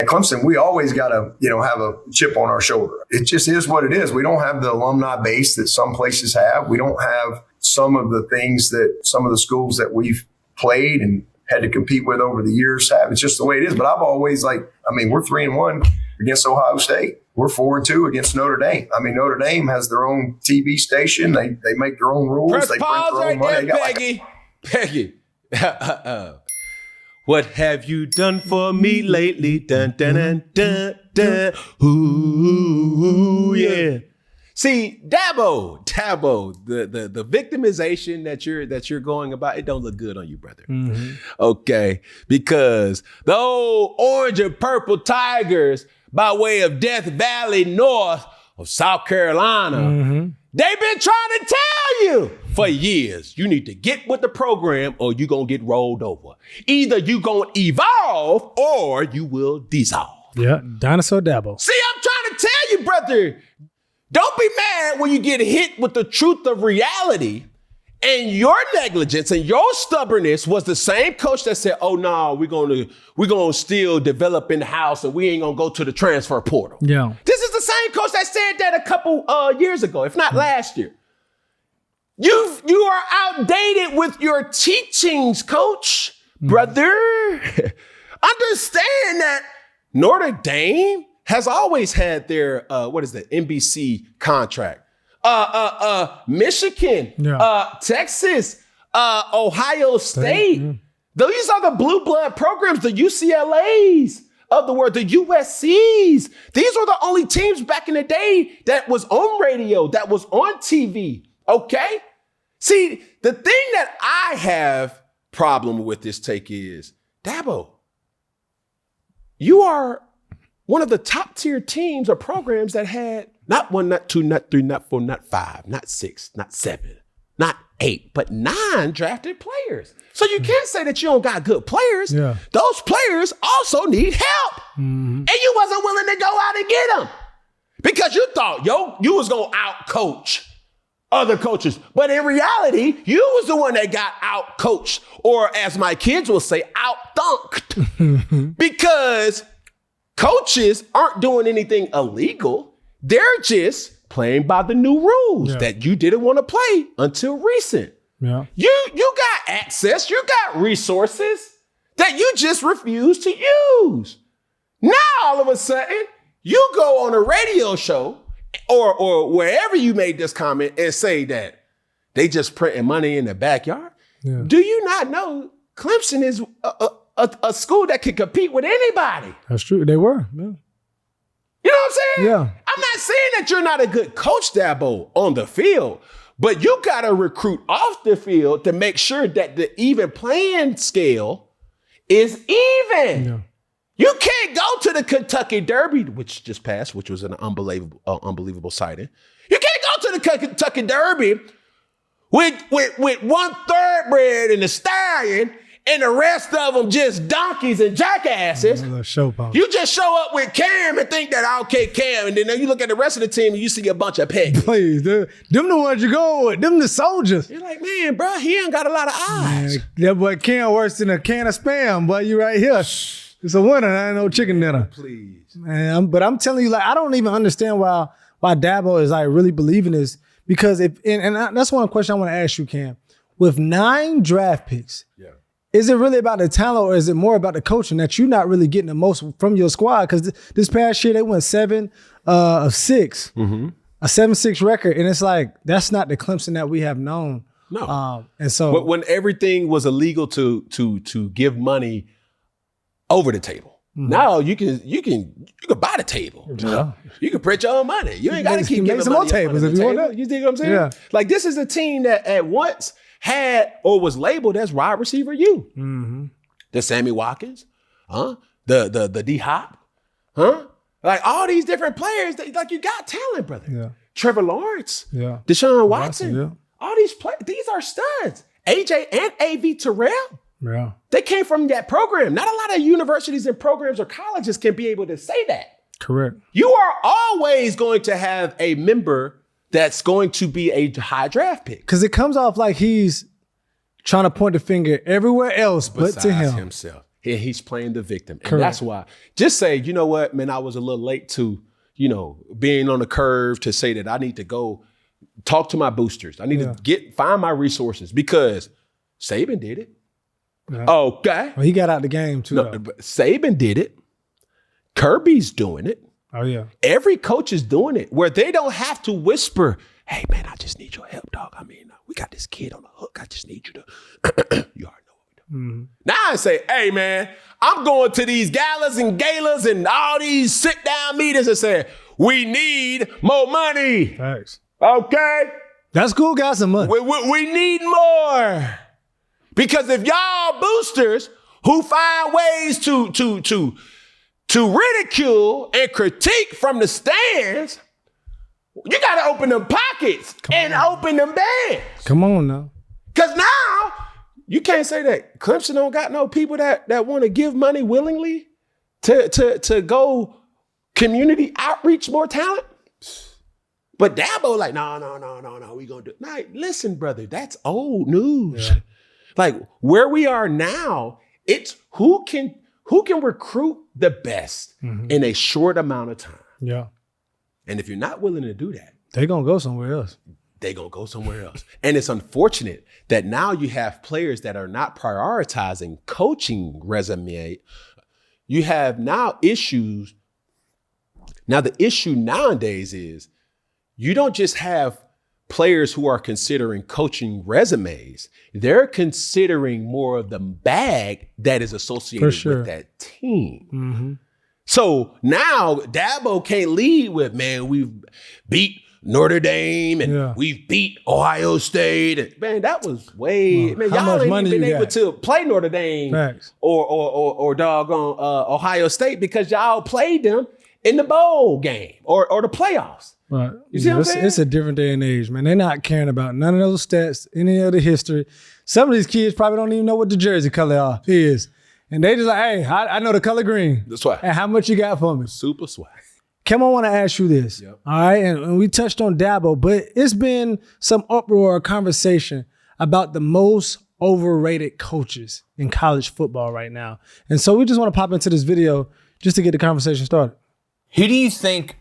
At Clemson, we always got to, have a chip on our shoulder. It just is what it is. We don't have the alumni base that some places have. We don't have some of the things that some of the schools that we've played and had to compete with over the years have. It's just the way it is. But I've always we're 3-1 against Ohio State. We're 4-2 against Notre Dame. Notre Dame has their own TV station. They make their own rules. Press they pause print their own right money. there, Peggy. What have you done for me lately? Dun, dun, dun, dun, dun. Ooh, yeah. See, Dabo, the victimization that you're going about, it don't look good on you, brother. Mm-hmm. Okay, because the old orange and purple Tigers, by way of Death Valley North of South Carolina, they've been trying to tell you for years, you need to get with the program or you're going to get rolled over. Either you going to evolve or you will dissolve. Yeah, Dinosaur Dabo. See, I'm trying to tell you, brother, don't be mad when you get hit with the truth of reality and your negligence and your stubbornness was the same coach that said, oh, no, we're going to still develop in the house and we ain't going to go to the transfer portal. Yeah. This is the same coach that said that a couple years ago, if not last year. You are outdated with your teachings, coach, brother. Understand that Notre Dame has always had their, NBC contract. Michigan, Texas, Ohio State. These are the blue blood programs, the UCLAs of the world, the USCs. These were the only teams back in the day that was on radio, that was on TV, okay? See, the thing that I have problem with this take is, Dabo, you are one of the top tier teams or programs that had not 1, not 2, not 3, not 4, not 5, not 6, not 7, not 8, but 9 drafted players. So you can't say that you don't got good players. Yeah. Those players also need help. And you wasn't willing to go out and get them because you thought, you was going to out-coach other coaches. But in reality, you was the one that got out-coached, or as my kids will say, out-thunked. Because coaches aren't doing anything illegal. They're just playing by the new rules that you didn't want to play until recent. Yeah. You got access, you got resources that you just refuse to use. Now, all of a sudden, you go on a radio show or wherever you made this comment and say that they just printing money in the backyard. Yeah. Do you not know Clemson is a school that can compete with anybody? That's true. They were. Yeah. You know what I'm saying? Yeah. I'm not saying that you're not a good coach, Dabo, on the field, but you got to recruit off the field to make sure that the even playing scale is even. Yeah. You can't go to the Kentucky Derby, which just passed, which was an unbelievable sighting. You can't go to the Kentucky Derby with one thoroughbred and a stallion and the rest of them just donkeys and jackasses. You just show up with Cam and think that, okay, Cam, and then you look at the rest of the team and you see a bunch of Peggy. Please, them the ones you go with. Them the soldiers. You're like, man, bro, he ain't got a lot of eyes. Man, that boy Cam worse than a can of Spam, boy. You right here. It's a winner. I ain't no chicken dinner. Please. Man, but I'm telling you, I don't even understand why Dabo is really believing this. Because that's one question I want to ask you, Cam. With 9 draft picks, is it really about the talent or is it more about the coaching that you're not really getting the most from your squad? Because this past year they went 7 of 6, a 7-6 record, and it's like that's not the Clemson that we have known. No, and so when everything was illegal to give money over the table. Now you can buy the table. Yeah. You can print your own money. You ain't got to keep giving some more tables if you want to. You think what I'm saying? Yeah. Like this is a team that at once had or was labeled as wide receiver U. Mm-hmm. The Sammy Watkins, the D Hop, like all these different players. Like you got talent, brother. Yeah. Trevor Lawrence, Deshaun Watson, all these players. These are studs. AJ and AV Terrell. Yeah. They came from that program. Not a lot of universities and programs or colleges can be able to say that. Correct. You are always going to have a member that's going to be a high draft pick. Because it comes off like he's trying to point the finger everywhere else but to him. Himself. He's playing the victim. And Correct. that's why. Just say, you know what, man, I was a little late to, being on the curve to say that I need to go talk to my boosters. I need to find my resources because Saban did it. Yeah. Okay. Well, he got out the game too. No, but Saban did it. Kirby's doing it. Oh yeah. Every coach is doing it where they don't have to whisper, hey man, I just need your help, dog. I mean, we got this kid on the hook. I just need you to, you already know what we're doing. Now I say, hey man, I'm going to these galas and all these sit down meetings and say, we need more money. Thanks. Okay? That school got some money. We need more. Because if y'all boosters who find ways to ridicule and critique from the stands, you got to open them pockets and open them bands. Come on now. Because now you can't say that Clemson don't got no people that want to give money willingly to go community outreach more talent. But Dabo like, no, we gonna do it. Nah, listen, brother, that's old news. Yeah. Like where we are now, it's who can recruit the best in a short amount of time. Yeah. And if you're not willing to do that, they're gonna go somewhere else. They're gonna go somewhere else. And it's unfortunate that now you have players that are not prioritizing coaching resume. You have now issues. Now the issue nowadays is you don't just have players who are considering coaching resumes. They're considering more of the bag that is associated with that team. Mm-hmm. So now Dabo can't lead with, man, we've beat Notre Dame and we've beat Ohio State. And, man, that was way, man, y'all ain't even been able to play Notre Dame or doggone Ohio State because y'all played them in the bowl game or the playoffs. Right. You see what I'm saying? It's a different day and age, man. They're not caring about none of those stats, any of the history. Some of these kids probably don't even know what the jersey color is. And they just like, hey, I know the color green. That's why. And how much you got for me? Super swag. Kim, I want to ask you this. Yep. All right. And we touched on Dabo, but it's been some uproar or conversation about the most overrated coaches in college football right now. And so we just want to pop into this video just to get the conversation started. Who do you think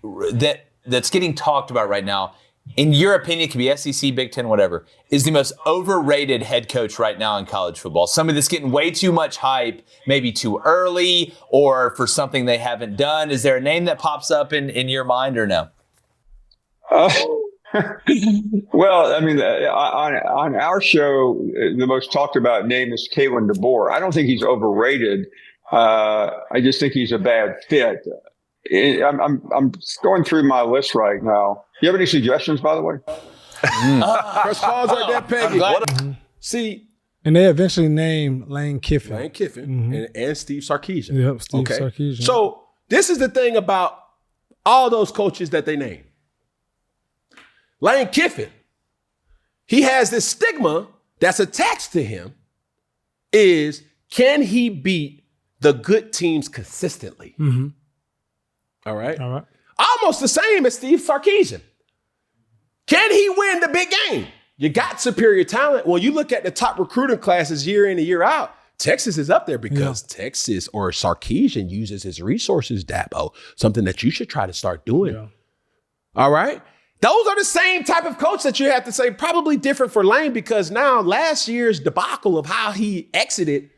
that's getting talked about right now, in your opinion, it could be SEC, Big Ten, whatever, is the most overrated head coach right now in college football? Somebody that's getting way too much hype, maybe too early, or for something they haven't done. Is there a name that pops up in your mind or no? Well, I mean, on our show, the most talked about name is Kalen DeBoer. I don't think he's overrated. I just think he's a bad fit. I'm going through my list right now. You have any suggestions, by the way? First pause right there, Peggy. See, and they eventually named Lane Kiffin. And Steve Sarkisian. Yep, Steve Sarkisian. So this is the thing about all those coaches that they named. Lane Kiffin, he has this stigma that's attached to him is, can he beat the good teams consistently? Mm-hmm. All right. Almost the same as Steve Sarkisian. Can he win the big game? You got superior talent. Well, you look at the top recruiting classes year in and year out, Texas is up there because Texas or Sarkisian uses his resources, Dabo, something that you should try to start doing. Yeah. All right. Those are the same type of coach that you have to say, probably different for Lane, because now last year's debacle of how he exited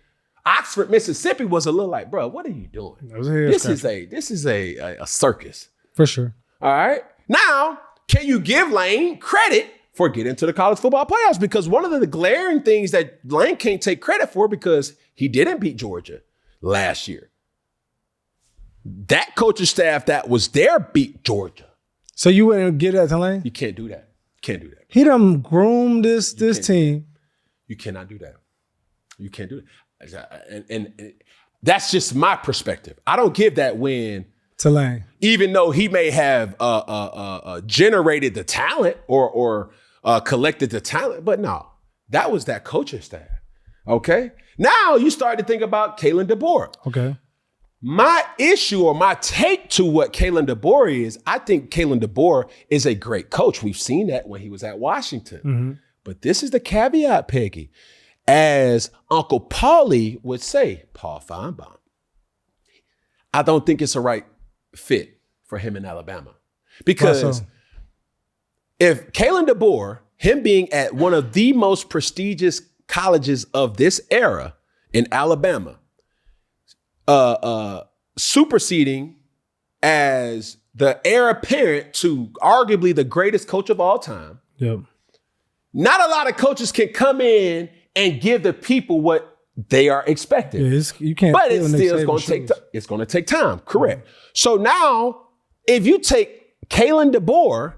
Oxford, Mississippi was a little like, bro, what are you doing? This is a circus. For sure. All right. Now, can you give Lane credit for getting to the college football playoffs? Because one of the glaring things that Lane can't take credit for, because he didn't beat Georgia last year. That coaching staff that was there beat Georgia. So you wouldn't give that to Lane? You can't do that. Can't do that. He done groomed this team. You cannot do that. You can't do that. And that's just my perspective. I don't give that win to Lane, even though he may have generated the talent or collected the talent. But no, that was that coaching staff. Okay. Now you start to think about Kalen DeBoer. Okay. My issue or my take to what Kalen DeBoer is, I think Kalen DeBoer is a great coach. We've seen that when he was at Washington. Mm-hmm. But this is the caveat, Peggy. as Uncle Paulie would say, Paul Feinbaum, I don't think it's a right fit for him in Alabama. Because if Kalen DeBoer, him being at one of the most prestigious colleges of this era in Alabama, superseding as the heir apparent to arguably the greatest coach of all time. Yep. Not a lot of coaches can come in and give the people what they are expecting. Yeah, you can't. But it's still going to take. It's going to take time. Correct. So now, if you take Kalen DeBoer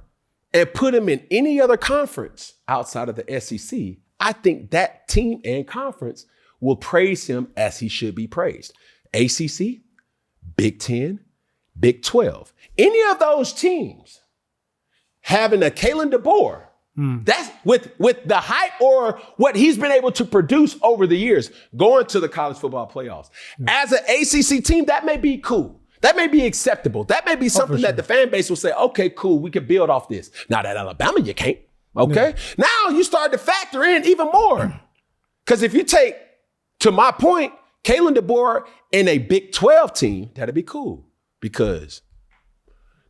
and put him in any other conference outside of the SEC, I think that team and conference will praise him as he should be praised. ACC, Big 10, Big 12. Any of those teams having a Kalen DeBoer, that's with the hype or what he's been able to produce over the years, going to the college football playoffs. As an ACC team, that may be cool. That may be acceptable. That may be something that the fan base will say, okay, cool, we can build off this. Now that Alabama, you can't. Okay? Yeah. Now you start to factor in even more. Because if you take, to my point, Kalen DeBoer in a Big 12 team, that'd be cool. Because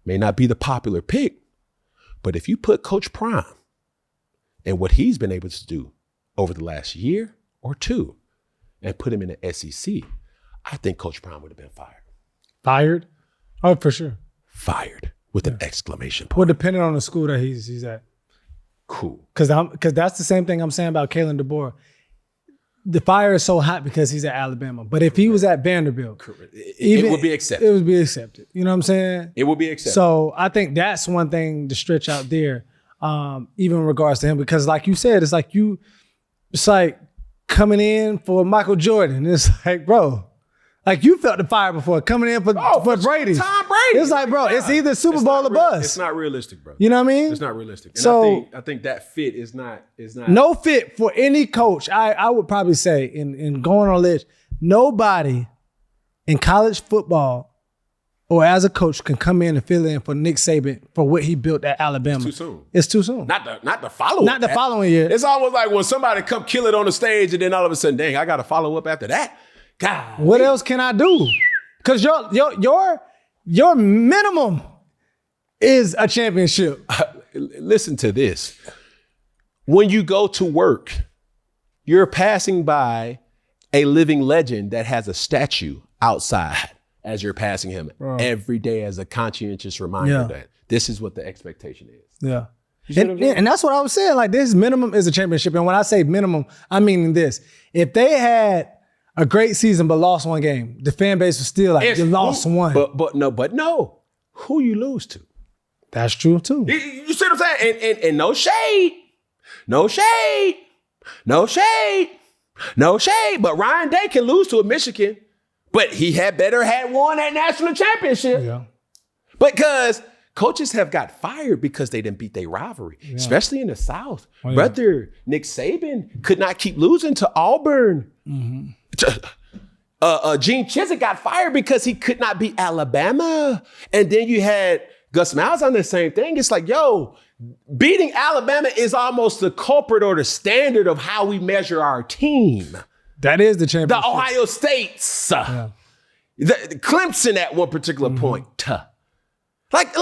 may not be the popular pick, but if you put Coach Prime and what he's been able to do over the last year or two and put him in the SEC, I think Coach Prime would have been fired. Fired? Oh, for sure. Fired with an exclamation point. Well, depending on the school that he's at. Cool. Because that's the same thing I'm saying about Kalen DeBoer. The fire is so hot because he's at Alabama. But if he was at Vanderbilt, it would be accepted. It would be accepted. You know what I'm saying? It would be accepted. So I think that's one thing to stretch out there, even in regards to him. Because like you said, it's like coming in for Michael Jordan. It's like, bro, like you felt the fire before coming in for Brady. Tom Brady. It's like, bro, it's either Super Bowl or bust. It's not realistic, bro. You know what I mean? It's not realistic. And so I think that fit is not no fit for any coach. I would probably say in going on a list, nobody in college football or as a coach can come in and fill in for Nick Saban for what he built at Alabama. It's too soon. It's too soon. Not the follow-up. Not the following year. It's almost like when somebody come kill it on the stage and then all of a sudden, dang, I got to follow up after that. God. What else can I do? Because your minimum is a championship. Listen to this. When you go to work, you're passing by a living legend that has a statue outside as you're passing him every day as a conscientious reminder that this is what the expectation is. Yeah. And that's what I was saying. Like, this minimum is a championship. And when I say minimum, I mean this. If they had a great season but lost one game, the fan base was still like, you lost one. But no. Who you lose to? That's true too. You see what I'm saying? And no shade. But Ryan Day can lose to a Michigan, but he had won that national championship. Yeah. Because coaches have got fired because they didn't beat their rivalry, especially in the South. Brother Nick Saban could not keep losing to Auburn. Mm-hmm. Gene Chizik got fired because he could not beat Alabama. And then you had Gus Malzahn on the same thing. It's like, beating Alabama is almost the culprit or the standard of how we measure our team. That is the championship. The Ohio States. The Clemson at one particular point. Like,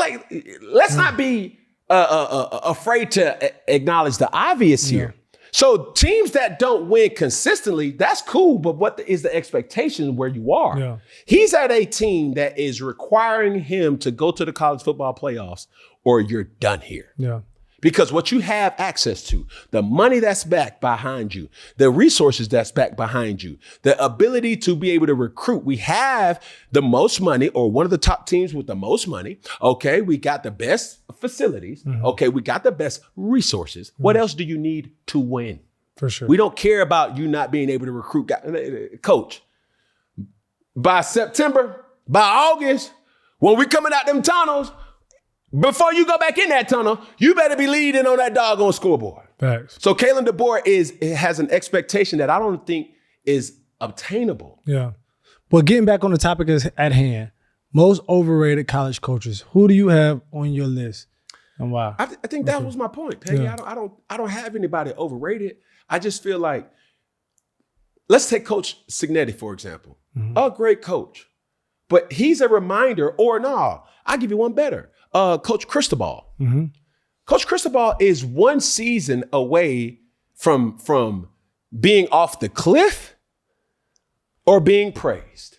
let's not be afraid to acknowledge the obvious here. So teams that don't win consistently, that's cool, but what is the expectation where you are? Yeah. He's at a team that is requiring him to go to the college football playoffs or you're done here. Yeah. Because what you have access to, the money that's back behind you, the resources that's back behind you, the ability to be able to recruit. We have the most money, or one of the top teams with the most money. Okay, we got the best facilities. Mm-hmm. Okay, we got the best resources. Mm-hmm. What else do you need to win? For sure. We don't care about you not being able to recruit. Coach, by September, by August, when we coming out them tunnels, before you go back in that tunnel, you better be leading on that doggone scoreboard. Facts. So Kalen DeBoer has an expectation that I don't think is obtainable. Yeah. Well, getting back on the topic at hand, most overrated college coaches. Who do you have on your list and why? I think that was my point, Peggy. Yeah. I don't have anybody overrated. I just feel like let's take Coach Signetti, for example. A great coach. But he's a reminder, I'll give you one better. Coach Cristobal. Coach Cristobal is one season away from being off the cliff or being praised.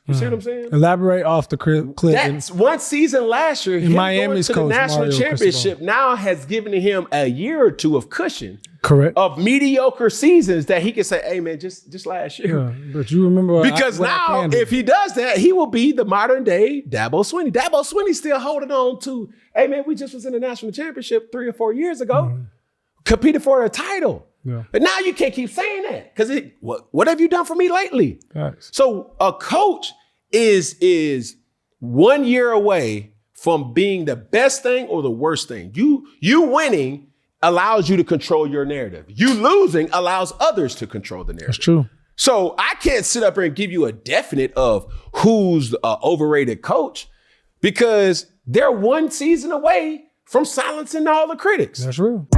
You see what I'm saying? Elaborate off the cliff. That's one season last year. Him Miami's going to the coach, national Mario championship now has given him a year or two of cushion. Correct. Of mediocre seasons that he can say, hey man, just last year. Yeah, but you remember because now if he does that, he will be the modern day Dabo Swinney. Dabo Swinney still holding on to, hey man, we just was in the national championship 3 or 4 years ago, competed for a title. Yeah. But now you can't keep saying that because what have you done for me lately? Nice. So a coach is 1 year away from being the best thing or the worst thing. You winning allows you to control your narrative. You losing allows others to control the narrative. That's true. So I can't sit up here and give you a definite of who's the overrated coach because they're one season away from silencing all the critics. That's real.